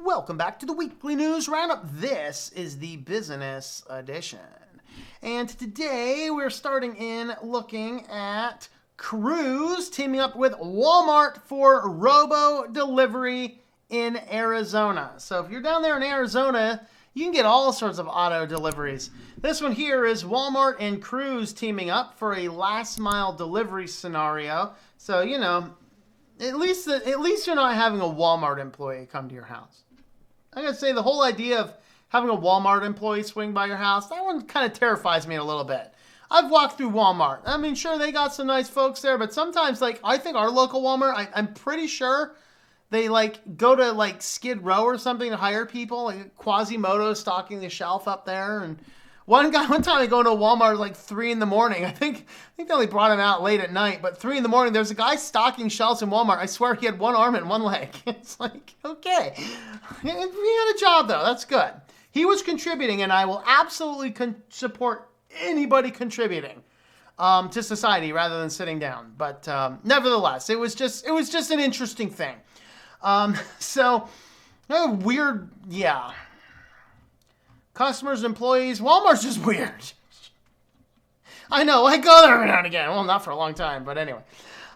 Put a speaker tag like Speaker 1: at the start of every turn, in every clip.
Speaker 1: Welcome back to the weekly news roundup. This is the business edition. And today we're starting in looking at Cruise teaming up with Walmart for robo delivery in Arizona. So if you're down there in Arizona, you can get all sorts of auto deliveries. This one here is Walmart and Cruise teaming up for a last mile delivery scenario. So, you know, at least you're not having a Walmart employee come to your house. I gotta say, the whole idea of having a Walmart employee swing by your house, that one kind of terrifies me a little bit. I've walked through Walmart. I mean, sure, they got some nice folks there, but sometimes, like, I think our local Walmart, I'm pretty sure they, like, go to, like, Skid Row or something to hire people, like Quasimodo stocking the shelf up there. And one time I go into Walmart at, like, 3 in the morning. I think they only brought him out late at night, but 3 in the morning, there's a guy stocking shelves in Walmart. I swear he had one arm and one leg. It's like, okay. He had a job, though. That's good. He was contributing, and I will absolutely support anybody contributing to society rather than sitting down. But nevertheless, it was just an interesting thing. Weird, yeah. Customers, employees, Walmart's just weird. I know, I go there every now and again. Well, not for a long time, but anyway.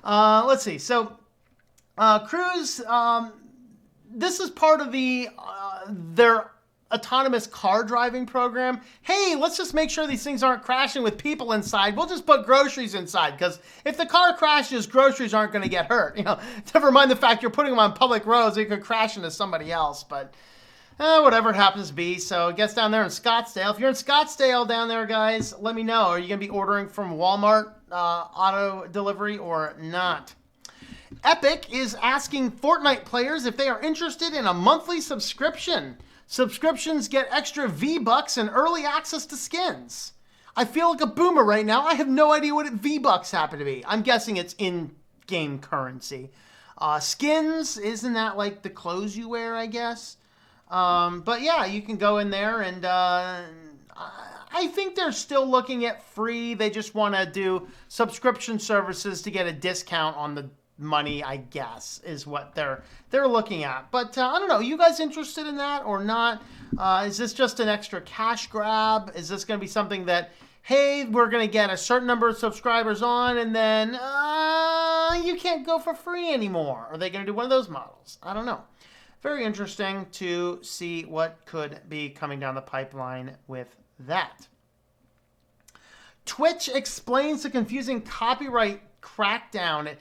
Speaker 1: Let's see. So, Cruise, this is part of their autonomous car driving program. Hey, let's just make sure these things aren't crashing with people inside. We'll just put groceries inside, because if the car crashes, groceries aren't going to get hurt. You know, never mind the fact you're putting them on public roads, they could crash into somebody else, but whatever it happens to be. So it gets down there in Scottsdale. If you're in Scottsdale down there, guys, let me know. Are you going to be ordering from Walmart auto delivery or not? Epic is asking Fortnite players if they are interested in a monthly subscription. Subscriptions get extra V-Bucks and early access to skins. I feel like a boomer right now. I have no idea what V-Bucks happen to be. I'm guessing it's in-game currency. Skins, isn't that like the clothes you wear, I guess? But yeah, you can go in there and I think they're still looking at free. They just want to do subscription services to get a discount on the money, I guess, is what they're looking at. But I don't know. You guys interested in that or not? Is this just an extra cash grab? Is this going to be something that, hey, we're going to get a certain number of subscribers on and then you can't go for free anymore? Are they going to do one of those models? I don't know. Very interesting to see what could be coming down the pipeline with that. Twitch explains the confusing copyright crackdown.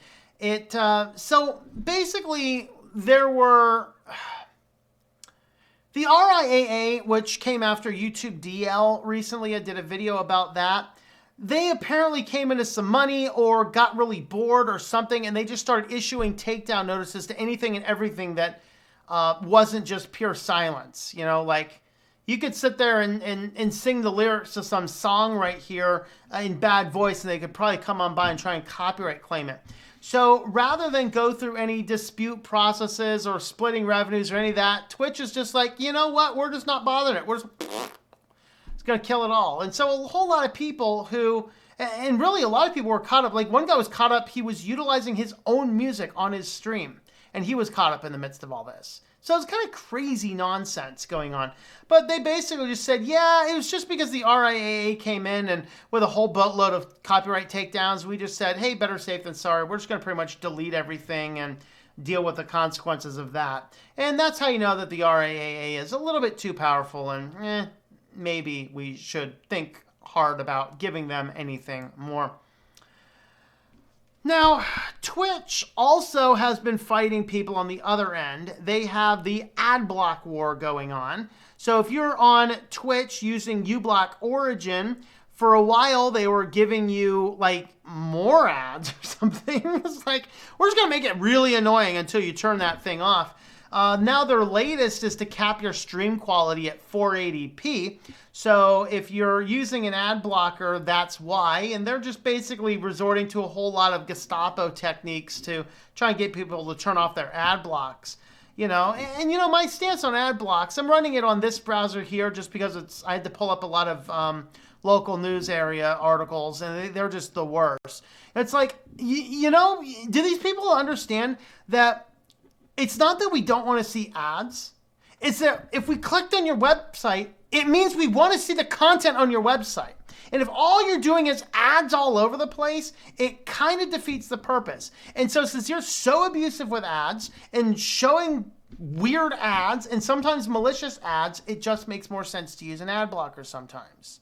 Speaker 1: So basically there were the RIAA, which came after YouTube DL recently. I did a video about that. They apparently came into some money or got really bored or something, and they just started issuing takedown notices to anything and everything that wasn't just pure silence. You know, like you could sit there and sing the lyrics to some song right here in bad voice, and they could probably come on by and try and copyright claim it. So rather than go through any dispute processes or splitting revenues or any of that, Twitch is just like, you know what? We're just not bothering it. It's going to kill it all. And so a whole lot of people and really a lot of people were caught up. Like one guy was caught up. He was utilizing his own music on his stream, and he was caught up in the midst of all this. So it's kind of crazy nonsense going on. But they basically just said, yeah, it was just because the RIAA came in and with a whole boatload of copyright takedowns, we just said, hey, better safe than sorry. We're just going to pretty much delete everything and deal with the consequences of that. And that's how you know that the RIAA is a little bit too powerful and maybe we should think hard about giving them anything more. Now, Twitch also has been fighting people on the other end. They have the Adblock War going on. So if you're on Twitch using uBlock Origin, for a while they were giving you like more ads or something. It's like, we're just going to make it really annoying until you turn that thing off. Now their latest is to cap your stream quality at 480p. So if you're using an ad blocker, that's why. And they're just basically resorting to a whole lot of gestapo techniques to try and get people to turn off their ad blocks. You know, and you know, my stance on ad blocks, I'm running it on this browser here just because I had to pull up a lot of local news area articles, and they're just the worst. It's like, you know, do these people understand that it's not that we don't want to see ads? is that if we clicked on your website, it means we want to see the content on your website. And if all you're doing is ads all over the place, it kind of defeats the purpose. And so since you're so abusive with ads and showing weird ads and sometimes malicious ads, it just makes more sense to use an ad blocker sometimes.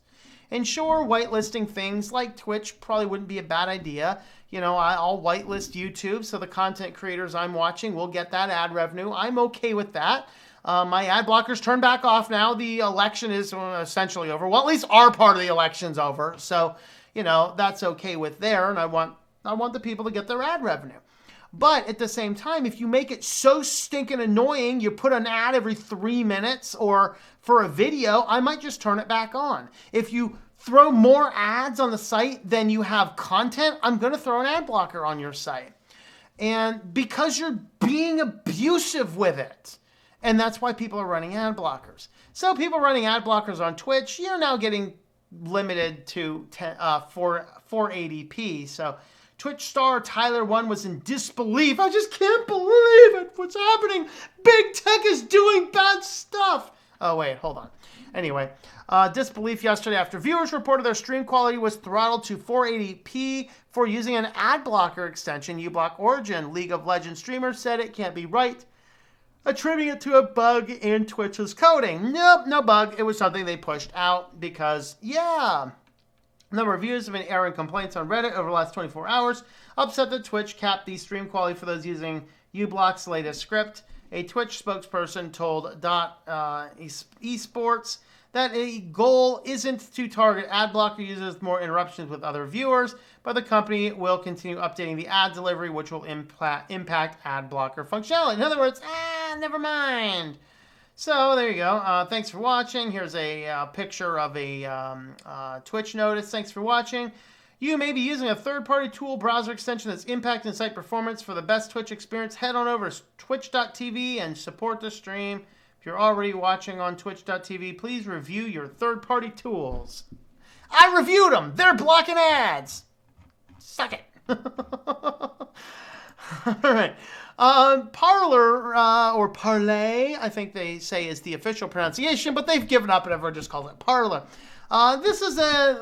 Speaker 1: And sure, whitelisting things like Twitch probably wouldn't be a bad idea. You know, I'll whitelist YouTube so the content creators I'm watching will get that ad revenue. I'm okay with that. My ad blockers turned back off now. The election is essentially over. Well, at least our part of the election's over. So, you know, that's okay with there. And I want the people to get their ad revenue. But at the same time, if you make it so stinking annoying, you put an ad every 3 minutes or for a video, I might just turn it back on. If you throw more ads on the site than you have content, I'm going to throw an ad blocker on your site. And because you're being abusive with it. And that's why people are running ad blockers. So people running ad blockers on Twitch, you're now getting limited to 480p. So Twitch star Tyler 1 was in disbelief. I just can't believe it. What's happening? Big tech is doing bad stuff. Oh, wait, hold on. Anyway, disbelief yesterday after viewers reported their stream quality was throttled to 480p for using an ad blocker extension, uBlock Origin. League of Legends streamers said it can't be right, attributing it to a bug in Twitch's coding. Nope, no bug. It was something they pushed out because, yeah. A number of viewers have been airing complaints on Reddit over the last 24 hours, upset that Twitch capped the stream quality for those using uBlock's latest script. A Twitch spokesperson told Esports that a goal isn't to target ad blocker users with more interruptions with other viewers, but the company will continue updating the ad delivery, which will impact ad blocker functionality. In other words, never mind. So there you go. Thanks for watching. Here's a picture of a Twitch notice. Thanks for watching. You may be using a third-party tool browser extension that's impacting site performance. For the best Twitch experience, head on over to twitch.tv and support the stream. If you're already watching on twitch.tv, please review your third-party tools. I reviewed them. They're blocking ads. Suck it. All right. Parler, or Parler, I think they say is the official pronunciation, but they've given up and everyone just calls it Parler. This is a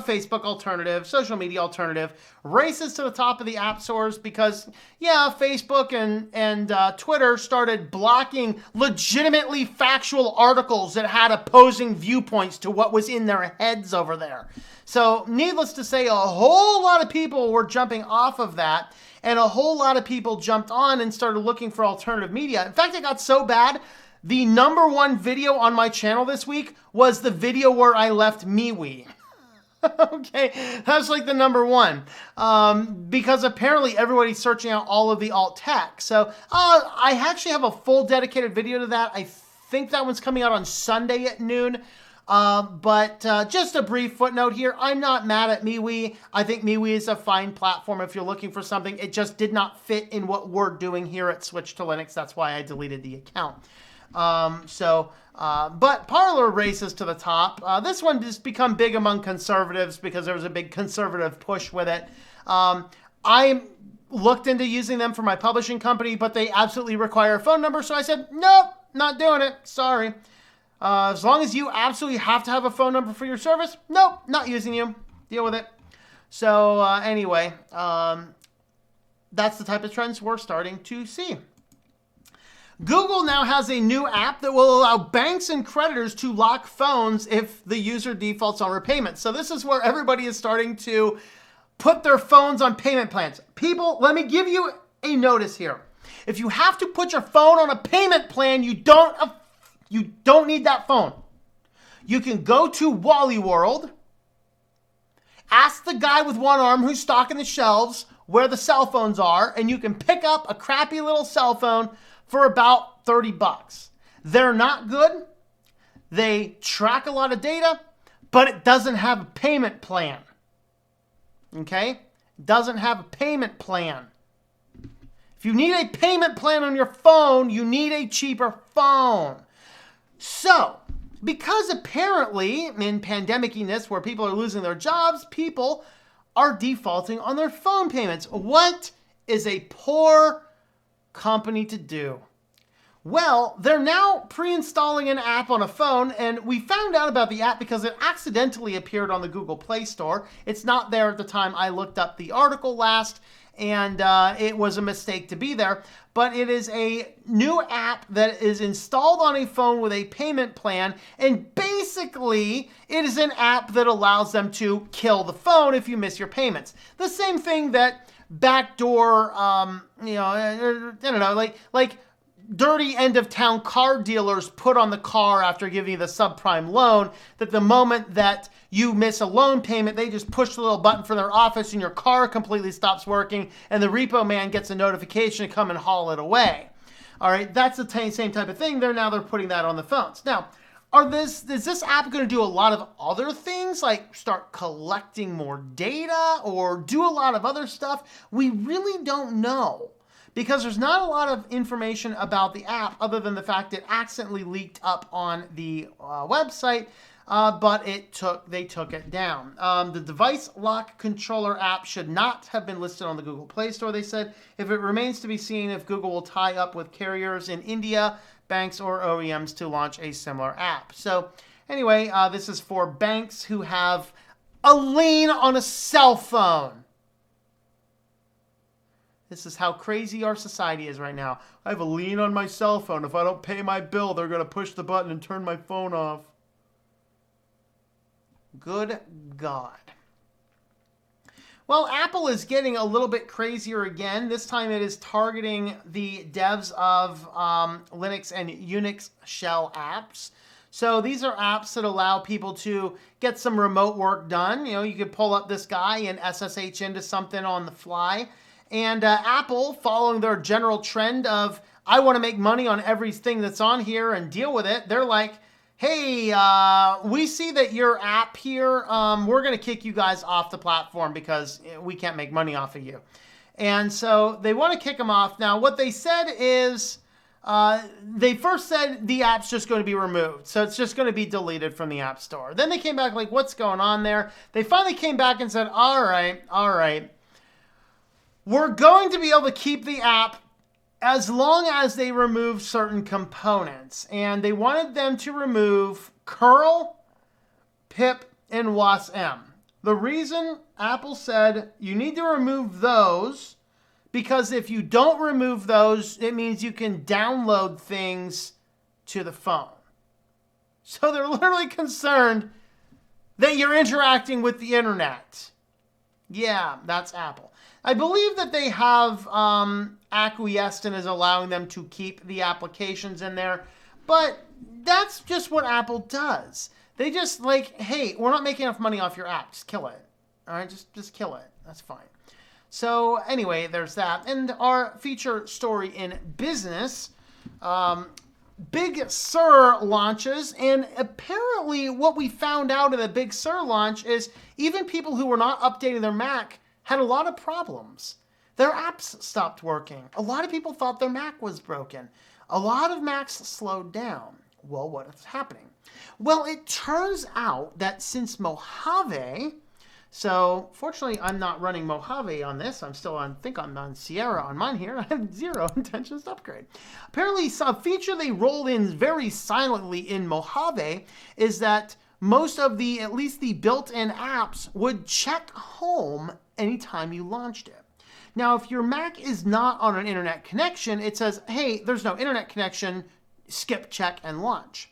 Speaker 1: Facebook alternative, social media alternative, races to the top of the app stores because, yeah, Facebook and Twitter started blocking legitimately factual articles that had opposing viewpoints to what was in their heads over there. So, needless to say, a whole lot of people were jumping off of that, and a whole lot of people jumped on and started looking for alternative media. In fact, it got so bad, the #1 video on my channel this week was the video where I left MeWe. Okay, that's like the #1. Because apparently everybody's searching out all of the alt tech. So I actually have a full dedicated video to that. I think that one's coming out on Sunday at noon. But just a brief footnote here. I'm not mad at MeWe. I think MeWe is a fine platform if you're looking for something. It just did not fit in what we're doing here at SwitchedToLinux. That's why I deleted the account. But Parler races to the top. This one has become big among conservatives because there was a big conservative push with it. I looked into using them for my publishing company, but they absolutely require a phone number. So I said, nope, not doing it. Sorry. As long as you absolutely have to have a phone number for your service, nope, not using you. Deal with it. So anyway, that's the type of trends we're starting to see. Google now has a new app that will allow banks and creditors to lock phones if the user defaults on repayment. So this is where everybody is starting to put their phones on payment plans. People, let me give you a notice here. If you have to put your phone on a payment plan, you don't need that phone. You can go to Wally World, ask the guy with one arm who's stocking the shelves where the cell phones are, and you can pick up a crappy little cell phone for about $30. They're not good. They track a lot of data, but it doesn't have a payment plan. Okay? It doesn't have a payment plan. If you need a payment plan on your phone, you need a cheaper phone. So, because apparently in pandemic-iness where people are losing their jobs, people are defaulting on their phone payments. What is a poor company to do? Well, they're now pre-installing an app on a phone, and we found out about the app because it accidentally appeared on the Google Play Store. It's not there at the time I looked up the article last, and it was a mistake to be there. But it is a new app that is installed on a phone with a payment plan, and basically it is an app that allows them to kill the phone if you miss your payments. The same thing that backdoor, I don't know, like dirty end-of-town car dealers put on the car after giving you the subprime loan, that the moment that you miss a loan payment, they just push the little button from their office and your car completely stops working and the repo man gets a notification to come and haul it away. All right, that's the same type of thing. They're putting that on the phones. Now, is this app going to do a lot of other things, like start collecting more data or do a lot of other stuff? We really don't know, because there's not a lot of information about the app other than the fact it accidentally leaked up on the website, but they took it down. The device lock controller app should not have been listed on the Google Play Store, they said. If it remains to be seen if Google will tie up with carriers in India, banks, or OEMs to launch a similar app. So anyway, this is for banks who have a lien on a cell phone. This is how crazy our society is right now. I have a lien on my cell phone. If I don't pay my bill, they're going to push the button and turn my phone off. Good God. Well, Apple is getting a little bit crazier again. This time it is targeting the devs of Linux and Unix shell apps. So these are apps that allow people to get some remote work done. You know, you could pull up this guy and SSH into something on the fly. And Apple, following their general trend of, I want to make money on everything that's on here and deal with it, they're like, hey, we see that your app here, we're going to kick you guys off the platform because we can't make money off of you. And so they want to kick them off. Now, what they said is, they first said the app's just going to be removed. So it's just going to be deleted from the App Store. Then they came back like, what's going on there? They finally came back and said, all right. We're going to be able to keep the app as long as they remove certain components. And they wanted them to remove curl, pip, and wasm. The reason Apple said you need to remove those, because if you don't remove those, it means you can download things to the phone. So they're literally concerned that you're interacting with the internet. Yeah, that's Apple. I believe that they have acquiesced and is allowing them to keep the applications in there, but that's just what Apple does. They just like, hey, we're not making enough money off your app. Just kill it. All right, just kill it. That's fine. So anyway, there's that. And our feature story in business, Big Sur launches, and apparently what we found out in the Big Sur launch is even people who were not updating their Mac had a lot of problems. Their apps stopped working. A lot of people thought their Mac was broken. A lot of Macs slowed down. Well, what is happening? Well, it turns out that since Mojave, so fortunately I'm not running Mojave on this. I'm still on, I think I'm on Sierra on mine here. I have zero intentions to upgrade. Apparently, a feature they rolled in very silently in Mojave is that most of the, at least the built-in apps, would check home anytime you launched it. Now, if your Mac is not on an internet connection, it says, hey, there's no internet connection, skip, check, and launch.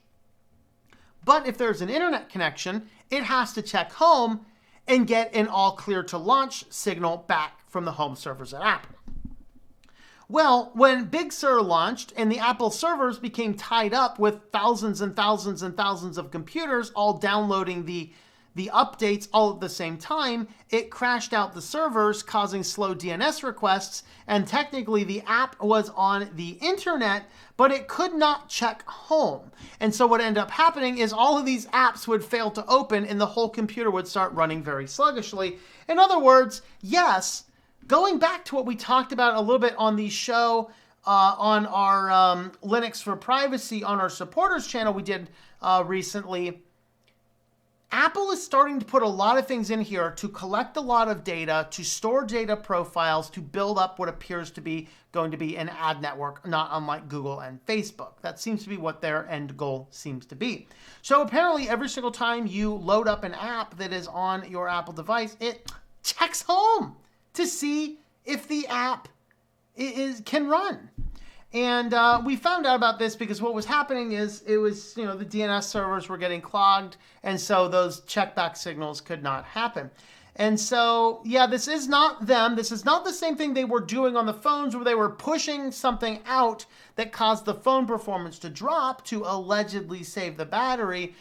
Speaker 1: But if there's an internet connection, it has to check home and get an all clear to launch signal back from the home servers at Apple. Well, when Big Sur launched and the Apple servers became tied up with thousands and thousands and thousands of computers all downloading the updates all at the same time, it crashed out the servers, causing slow DNS requests, and technically the app was on the internet, but it could not check home. And so what ended up happening is all of these apps would fail to open and the whole computer would start running very sluggishly. In other words, yes, going back to what we talked about a little bit on the show, on our Linux for Privacy on our supporters channel we did recently, Apple is starting to put a lot of things in here to collect a lot of data, to store data profiles, to build up what appears to be going to be an ad network, not unlike Google and Facebook. That seems to be what their end goal seems to be. So apparently every single time you load up an app that is on your Apple device, it checks home to see if the app can run. And we found out about this because what was happening is it was, the DNS servers were getting clogged, and so those checkback signals could not happen. And so, yeah, this is not them. This is not the same thing they were doing on the phones where they were pushing something out that caused the phone performance to drop to allegedly save the battery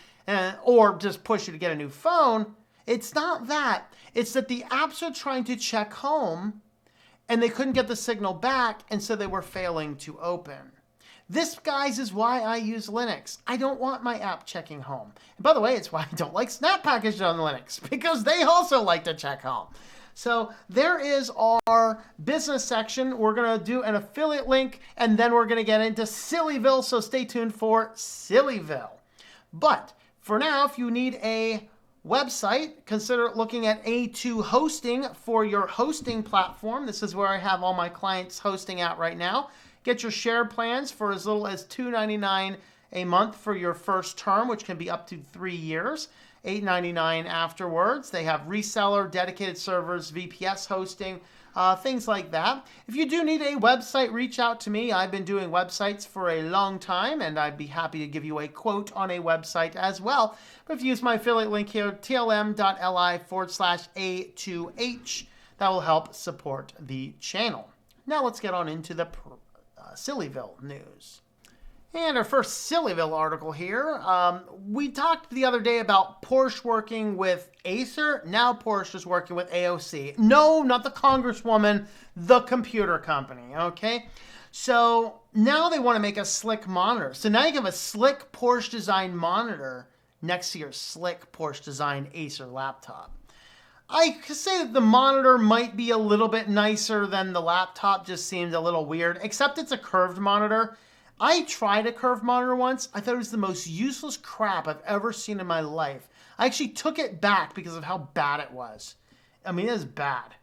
Speaker 1: or just push you to get a new phone. It's not that. It's that the apps are trying to check home and they couldn't get the signal back, and so they were failing to open. This, guys, is why I use Linux. I don't want my app checking home. And by the way, it's why I don't like Snap Package on Linux, because they also like to check home. So there is our business section. We're going to do an affiliate link, and then we're going to get into SillyVille, so stay tuned for SillyVille. But for now, if you need a website, consider looking at A2 Hosting for your hosting platform. This is where I have all my clients hosting at right now. Get your share plans for as little as $2.99 a month for your first term, which can be up to 3 years. $8.99 afterwards. They have reseller, dedicated servers, VPS hosting, things like that. If you do need a website, reach out to me. I've been doing websites for a long time, and I'd be happy to give you a quote on a website as well. But if you use my affiliate link here, tlm.li/A2H, that will help support the channel. Now let's get on into the SillyVille news. And our first SillyVille article here. We talked the other day about Porsche working with Acer. Now Porsche is working with AOC. No, not the Congresswoman, the computer company, okay? So now they want to make a slick monitor. So now you have a slick Porsche design monitor next to your slick Porsche design Acer laptop. I could say that the monitor might be a little bit nicer than the laptop, just seemed a little weird, except it's a curved monitor. I tried a curved monitor once. I thought it was the most useless crap I've ever seen in my life. I actually took it back because of how bad it was. I mean, it is bad.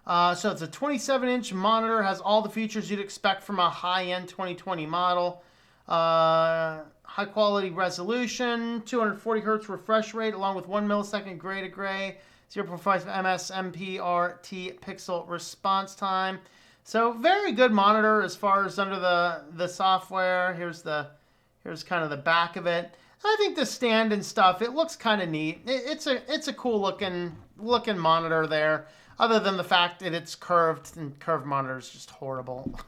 Speaker 1: So it's a 27-inch monitor, has all the features you'd expect from a high-end 2020 model. High-quality resolution, 240 hertz refresh rate, along with 1 millisecond gray to gray, 0.5 ms MPRT pixel response time. So very good monitor as far as under the software. Here's kind of the back of it. I think the stand and stuff, it looks kind of neat. It's a cool looking monitor there. Other than the fact that it's curved, and curved monitors just horrible.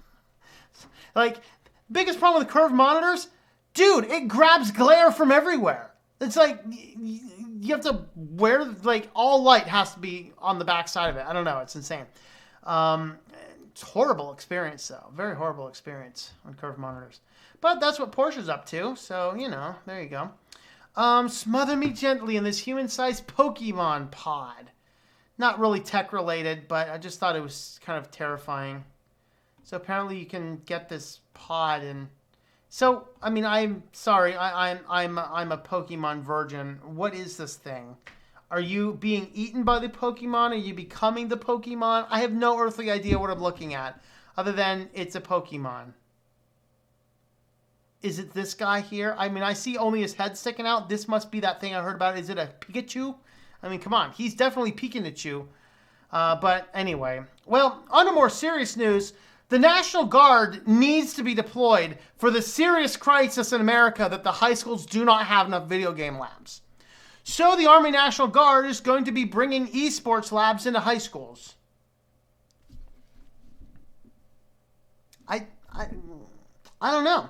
Speaker 1: Like, biggest problem with curved monitors, dude, it grabs glare from everywhere. It's like you have to wear, like, all light has to be on the back side of it. I don't know, it's insane. It's a horrible experience, though. Very horrible experience on curved monitors. But that's what Porsche's up to, so, there you go. Smother me gently in this human-sized Pokemon pod. Not really tech-related, but I just thought it was kind of terrifying. So apparently you can get this pod, and so, I mean, I'm sorry, I'm a Pokemon virgin. What is this thing? Are you being eaten by the Pokemon? Are you becoming the Pokemon? I have no earthly idea what I'm looking at, other than it's a Pokemon. Is it this guy here? I mean, I see only his head sticking out. This must be that thing I heard about. Is it a Pikachu? I mean, come on. He's definitely peeking at you. But anyway. Well, on to more serious news. The National Guard needs to be deployed for the serious crisis in America that the high schools do not have enough video game labs. So the Army National Guard is going to be bringing esports labs into high schools. I don't know.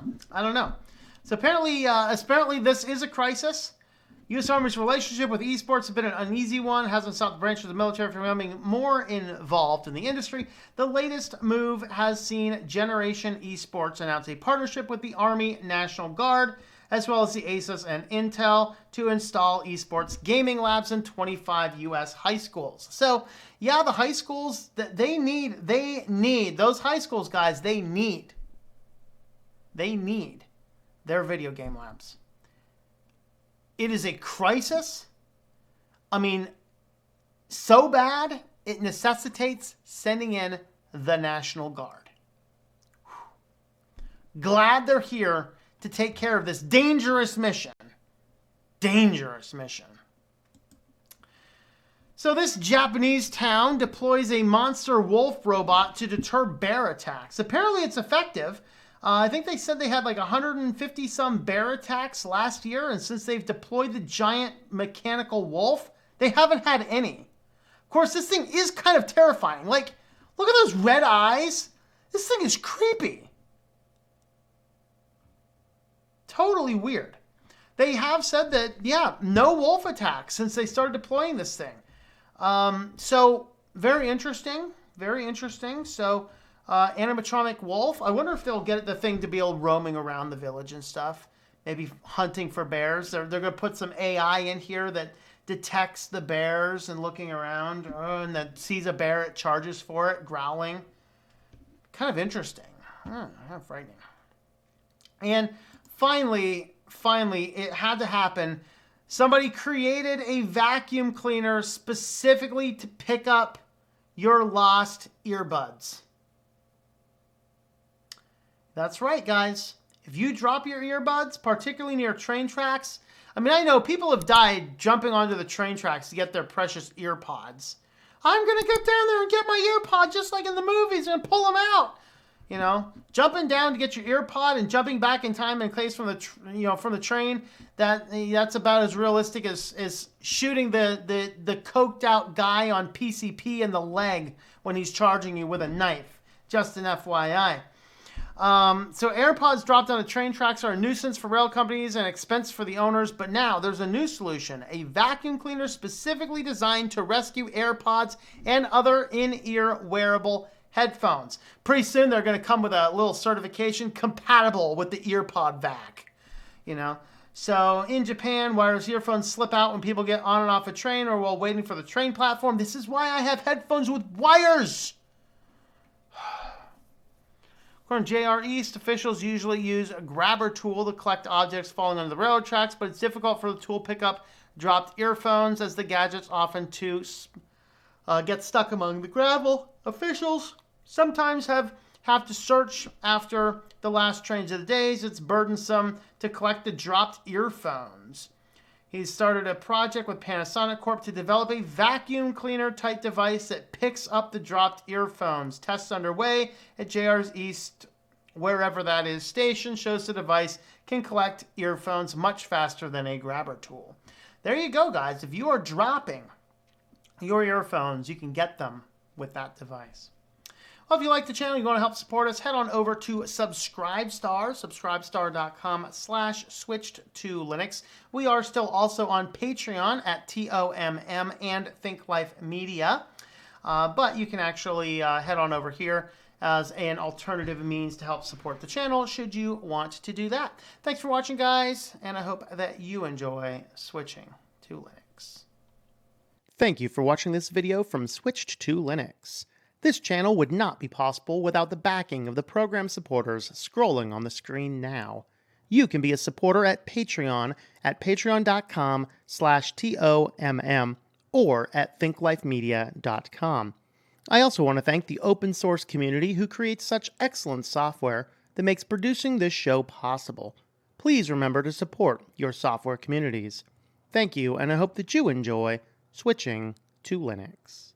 Speaker 1: So apparently this is a crisis. U.S. Army's relationship with esports has been an uneasy one. Hasn't stopped the branch of the military from becoming more involved in the industry. The latest move has seen Generation Esports announce a partnership with the Army National Guard, as well as the ASUS and Intel, to install esports gaming labs in 25 U.S. high schools. So, yeah, the high schools, they need, those high schools, guys, they need their video game labs. It is a crisis. I mean, so bad, it necessitates sending in the National Guard. Glad they're here to take care of this dangerous mission. Dangerous mission. So this Japanese town deploys a monster wolf robot to deter bear attacks. Apparently it's effective. I think they said they had like 150 some bear attacks last year, and since they've deployed the giant mechanical wolf, they haven't had any. Of course, this thing is kind of terrifying. Like, look at those red eyes. This thing is creepy. Totally weird. They have said that, yeah, no wolf attacks since they started deploying this thing. So very interesting. Very interesting. So animatronic wolf. I wonder if they'll get the thing to be able roaming around the village and stuff. Maybe hunting for bears. They're going to put some AI in here that detects the bears and looking around, and that sees a bear, it charges for it, growling. Kind of interesting. Kind of frightening. And finally, it had to happen. Somebody created a vacuum cleaner specifically to pick up your lost earbuds. That's right, guys. If you drop your earbuds, particularly near train tracks, I mean, I know people have died jumping onto the train tracks to get their precious earpods. I'm going to get down there and get my earpod just like in the movies and pull them out. You know, jumping down to get your earpod and jumping back in time and place from the from the train, that's about as realistic as shooting the coked out guy on PCP in the leg when he's charging you with a knife. Just an FYI. So AirPods dropped on the train tracks are a nuisance for rail companies and expense for the owners, but now there's a new solution, a vacuum cleaner specifically designed to rescue AirPods and other in-ear wearable headphones. Pretty soon they're going to come with a little certification compatible with the Earpod Vac, you know. So in Japan, wireless earphones slip out when people get on and off a train or while waiting for the train platform. This is why I have headphones with wires. According to JR East, officials usually use a grabber tool to collect objects falling on the railroad tracks, but it's difficult for the tool to pick up dropped earphones as the gadgets often get stuck among the gravel. Officials sometimes have to search after the last trains of the days. It's burdensome to collect the dropped earphones. He's started a project with Panasonic Corp to develop a vacuum cleaner type device that picks up the dropped earphones. Tests underway at JR's East, wherever that is, station shows the device can collect earphones much faster than a grabber tool. There you go, guys. If you are dropping your earphones, you can get them with that device. Well, if you like the channel, you want to help support us, head on over to Subscribestar, subscribestar.com/SwitchedToLinux. We are still also on Patreon at TOMM and Think Life Media. But you can actually head on over here as an alternative means to help support the channel should you want to do that. Thanks for watching, guys, and I hope that you enjoy switching to Linux. Thank you for watching this video from SwitchedToLinux. This channel would not be possible without the backing of the program supporters scrolling on the screen now. You can be a supporter at Patreon at patreon.com/TOMM or at thinklifemedia.com. I also want to thank the open source community who creates such excellent software that makes producing this show possible. Please remember to support your software communities. Thank you, and I hope that you enjoy switching to Linux.